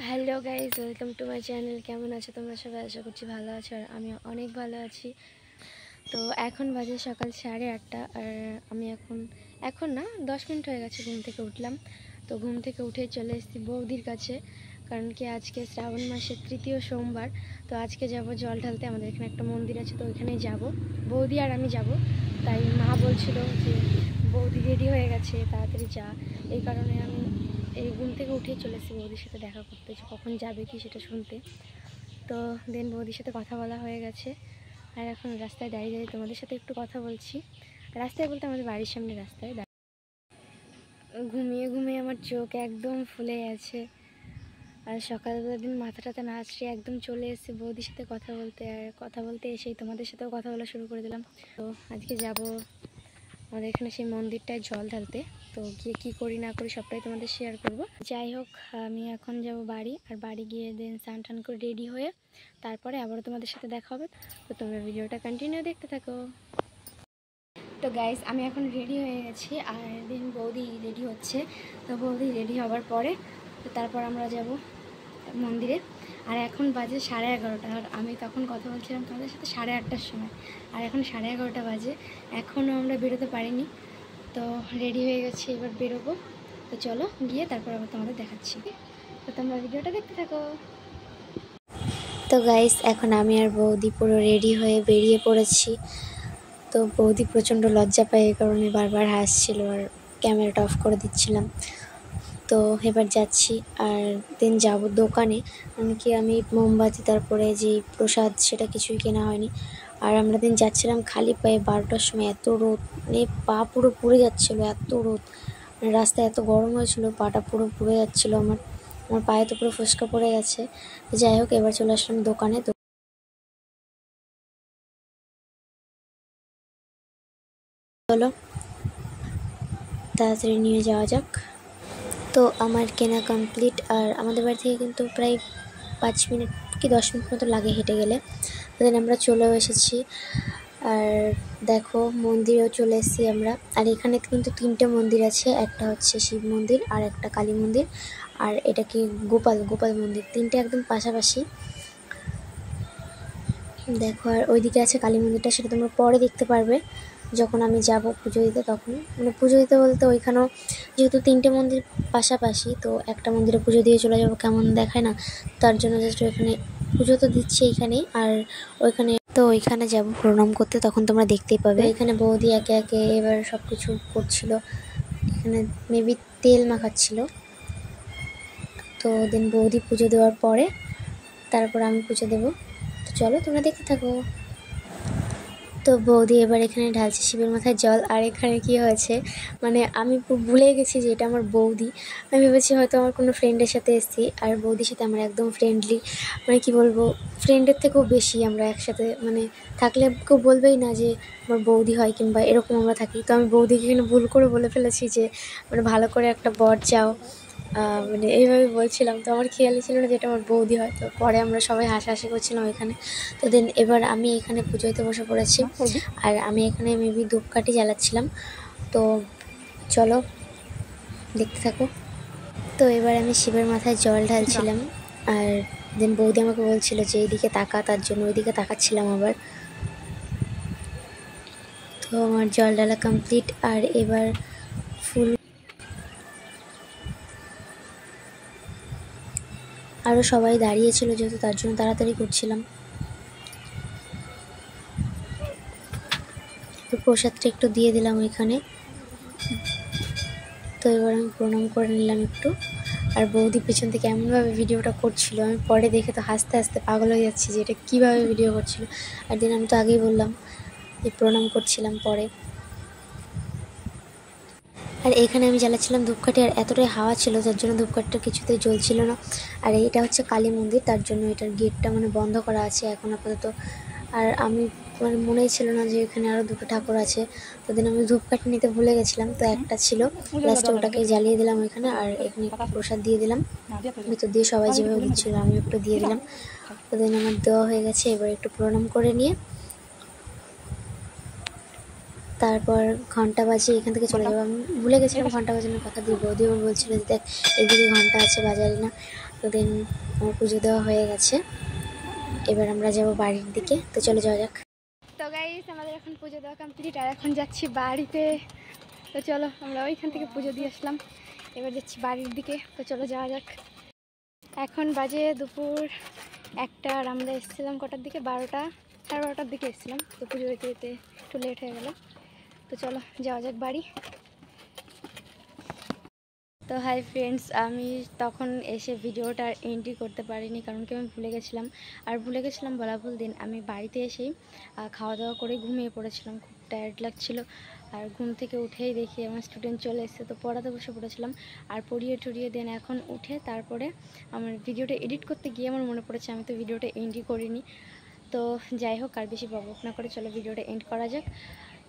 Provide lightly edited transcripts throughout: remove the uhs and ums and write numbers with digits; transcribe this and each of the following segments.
Hello guys, welcome to my channel. কেমন আছো তোমরা সবাই? আশা করছি ভালো আছো, আর আমি অনেক ভালো আছি। তো এখন বাজে সকাল 8:30, আর আমি এখন না 10 মিনিট হয়ে গেছে ঘুম থেকে উঠলাম। তো ঘুম থেকে উঠে চলে এসেছি বৌদির কাছে, কারণ কি আজকে শ্রাবণ মাসের 3য় সোমবার। তো আজকে যাব জল ঢালতে। আমাদের এখানে একটা মন্দির আছে, তো ওইখানেই যাব, বৌদি আর আমি যাব। তাই মা বলছিল যে বৌদি রেডি হয়ে গেছে, তাড়াতাড়ি যা। এই কারণে আমি এই ঘুম থেকে উঠেই চলে এসেছি বৌদির সাথে দেখা করতে, যে কখন যাবে কি সেটা শুনতে। তো দেন বৌদির সাথে কথা বলা হয়ে গেছে, আর এখন রাস্তায় দাঁড়িয়ে দাঁড়িয়ে তোমাদের সাথে একটু কথা বলছি। রাস্তায় বলতে আমাদের বাড়ির সামনে রাস্তায় ঘুমিয়ে ঘুমিয়ে আমার চোখ একদম ফুলে গেছে। আর সকালবেলা দিন মাথাটাতে নাচড়ে একদম চলে এসেছি বৌদির সাথে কথা বলতে, আর কথা বলতে এসেই তোমাদের সাথেও কথা বলা শুরু করে দিলাম। তো আজকে যাব আমাদের এখানে সেই মন্দিরটায় জল ঢালতে। তো গিয়ে কী করি না করি সবটাই তোমাদের শেয়ার করব। যাই হোক, আমি এখন যাব বাড়ি, আর বাড়ি গিয়ে দেন স্নান টান করে রেডি হয়ে তারপরে আবারও তোমাদের সাথে দেখা হবে। তো তোমরা ভিডিওটা কন্টিনিউ দেখতে থাকো। তো গাইস, আমি এখন রেডি হয়ে গেছি, আর দেন বৌদি রেডি হচ্ছে। তো বৌদি রেডি হওয়ার পরে তো তারপর আমরা যাব মন্দিরে। আর এখন বাজে 11:30, আর আমি তখন কথা বলছিলাম তোমাদের সাথে 8:30টার সময়, আর এখন 11:30 বাজে, এখনও আমরা বেরোতে পারিনি। তো রেডি হয়ে গেছি, এবার বেরোবো। তো চলো গিয়ে তারপর আবার তোমাদের দেখাচ্ছি। তো তোমরা ভিডিওটা দেখতে থাকো। তো গাইস, এখন আমি আর বৌদি পুরো রেডি হয়ে বেরিয়ে পড়েছি। তো বৌদি প্রচণ্ড লজ্জা পায়, এই কারণে বারবার হাসছিল আর ক্যামেরাটা অফ করে দিচ্ছিলাম। তো এবার যাচ্ছি, আর দেন যাব দোকানে, কারণ কি আমি মোমবাতি তারপরে যে প্রসাদ সেটা কিছুই কেনা হয়নি। আর আমরা দিন যাচ্ছিলাম খালি পায়ে 12টার সময়, এত রোদ, মানে পা পুরো পুড়ে যাচ্ছিলো, এত রোদ, মানে রাস্তায় এত গরম হয়েছিল, পাটা পুরো পুড়ে যাচ্ছিলো আমার পায়ে তো পুরো ফোস্কা পড়ে গেছে। যাই হোক, এবার চলে আসলাম দোকানে। চলো তাড়াতাড়ি নিয়ে যাওয়া যাক। তো আমার কেনা কমপ্লিট, আর আমাদের বাড়ি থেকে কিন্তু প্রায় 5 মিনিট কি 10 মিনিট মতো লাগে হেঁটে গেলে। দেন আমরা চলেও এসেছি, আর দেখো মন্দিরেও চলে এসেছি আমরা। আর এখানে কিন্তু 3টে মন্দির আছে, একটা হচ্ছে শিব মন্দির, আর একটা কালী মন্দির, আর এটা কি গোপাল মন্দির। 3টে একদম পাশাপাশি দেখো। আর ওইদিকে আছে কালী মন্দিরটা, সেটা তোমরা পরে দেখতে পারবে যখন আমি যাব পুজো দিতে। তখন মানে পুজো দিতে বলতে ওইখানেও যেহেতু 3টে মন্দির পাশাপাশি, তো একটা মন্দিরে পুজো দিয়ে চলে যাব, কেমন দেখায় না, তার জন্য জাস্ট ওইখানে পুজো তো দিচ্ছে এইখানেই, আর ওইখানে যাব প্রণাম করতে, তখন তোমরা দেখতেই পাবে। এখানে বৌদি একে একে এবার সব কিছু করছিল, এখানে মেবি তেল মাখাচ্ছিল। তো দেন বৌদি পুজো দেওয়ার পরে তারপর আমি পুজো দেবো। তো চলো তোমরা দেখতে থাকো। তো বৌদি এবার এখানে ঢালছে শিবের মাথায় জল। আর এখানে কি হয়েছে, মানে আমি ভুলে গেছি যে এটা আমার বৌদি। আমি ভেবেছি হয়তো আমার কোনো ফ্রেন্ডের সাথে এসেছি, আর বৌদির সাথে আমরা একদম ফ্রেন্ডলি, মানে কি বলবো, ফ্রেন্ডের থেকেও বেশি আমরা একসাথে, মানে থাকলে কেউ বলবেই না যে আমার বৌদি হয় কিংবা এরকম আমরা থাকি। তো আমি বৌদিকে এখানে ভুল করে বলে ফেলেছি যে মানে ভালো করে একটা বর চাও, মানে এইভাবে বলছিলাম। তো আমার খেয়ালই ছিল না যে এটা আমার বৌদি হয়। তো পরে আমরা সবাই হাসাহাসি করছিলাম এখানে। তো দেন এবার আমি এখানে পুজোতে বসে পড়েছি, আর আমি এখানে মেবি ধূপকাঠি জ্বালাচ্ছিলাম। তো চলো দেখতে থাকো। তো এবার আমি শিবের মাথায় জল ঢালছিলাম, আর দেন বৌদি আমাকে বলছিল যে এইদিকে তাকা, তার জন্য ওইদিকে তাকাচ্ছিলাম আবার। তো আমার জল ঢালা কমপ্লিট, আর এবার ফুল আরও সবাই দাঁড়িয়েছিল যেহেতু, তার জন্য তাড়াতাড়ি করছিলাম। তো প্রসাদটা একটু দিয়ে দিলাম ওইখানে। তো এবার আমি প্রণাম করে নিলাম একটু, আর বৌদি পেছন থেকে এমনভাবে ভিডিওটা করছিল, আমি পরে দেখে তো হাসতে হাসতে পাগল হয়ে যাচ্ছি যে এটা কীভাবে ভিডিও করছিল। আর দিন আমি তো আগেই বললাম যে প্রণাম করছিলাম পরে। আর এখানে আমি জ্বালাচ্ছিলাম ধূপকাঠি, আর এতটাই হাওয়া ছিল যার জন্য ধূপকাঠিটা কিছুতেই জ্বলছিল না। আর এইটা হচ্ছে কালী মন্দির, তার জন্য এটার গেটটা মানে বন্ধ করা আছে এখন আপাতত। আর আমি মানে মনেই ছিল না যে এখানে আরও 2টো ঠাকুর আছে। তো দিন আমি ধূপকাঠি নিতে ভুলে গেছিলাম, তো একটা ছিল, লাস্টে ওটাকে জ্বালিয়ে দিলাম ওইখানে। আর এখানে একটু প্রসাদ দিয়ে দিলাম, ভিতর দিয়ে সবাই যেভাবে দিচ্ছিল আমি একটু দিয়ে দিলাম। তো দিন আমার দেওয়া হয়ে গেছে, এবার একটু প্রণাম করে নিয়ে তারপর ঘন্টা বাজে এখান থেকে চলে যাবো। আমি ভুলে গেছিলাম ঘন্টা বাজানোর কথা দিয়ে। বৌদি আমার বলছিল যে দেখ এদিকে ঘন্টা আছে, বাজারে না। তো দেন আমার পুজো দেওয়া হয়ে গেছে, এবার আমরা যাব বাড়ির দিকে। তো চলে যাওয়া যাক। তো গাইস আমাদের এখন পুজো দেওয়া কমপ্লিট, আর এখন যাচ্ছি বাড়িতে। তো চলো আমরা ওইখান থেকে পুজো দিয়ে আসলাম, এবার যাচ্ছি বাড়ির দিকে। তো চলো যাওয়া যাক। এখন বাজে দুপুর 1টা, আর আমরা এসেছিলাম কটার দিকে, 12টা, সাড়ে 12টার দিকে এসেছিলাম। তো পুজো দিতে যেতে একটু লেট হয়ে গেল। তো চলো যাওয়া যাক বাড়ি। তো হাই ফ্রেন্ডস, আমি তখন এসে ভিডিওটা এন্ট্রি করতে পারিনি, কারণ কি আমি ভুলে গেছিলাম। আর ভুলে গেছিলাম বলা ভুল, দিন আমি বাড়িতে এসেই খাওয়া দাওয়া করে ঘুমিয়ে পড়েছিলাম, খুব টায়ার্ড লাগছিল। আর ঘুম থেকে উঠেই দেখি আমার স্টুডেন্ট চলে এসেছে, তো পড়াতে বসে পড়েছিলাম। আর পড়িয়ে টড়িয়ে দেন এখন উঠে তারপরে আমার ভিডিওটা এডিট করতে গিয়ে আমার মনে পড়েছে আমি তো ভিডিওটা এন্ট্রি করিনি। তো যাই হোক, আর বেশি বকবক না করে চলো ভিডিওটা এন্ড করা যাক।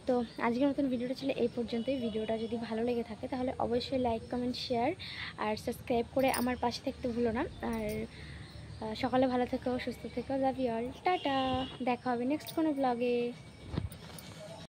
তো আজকের মতন ভিডিওটা ছিল এই পর্যন্তই। ভিডিওটা যদি ভালো লেগে থাকে তাহলে অবশ্যই লাইক, কমেন্ট, শেয়ার আর সাবস্ক্রাইব করে আমার পাশে থাকতে ভুলো না। আর সকালে ভালো থেকো, সুস্থ থেকো, লাভ ইউ অল, টাটা। দেখা হবে নেক্সট কোনো ব্লগে।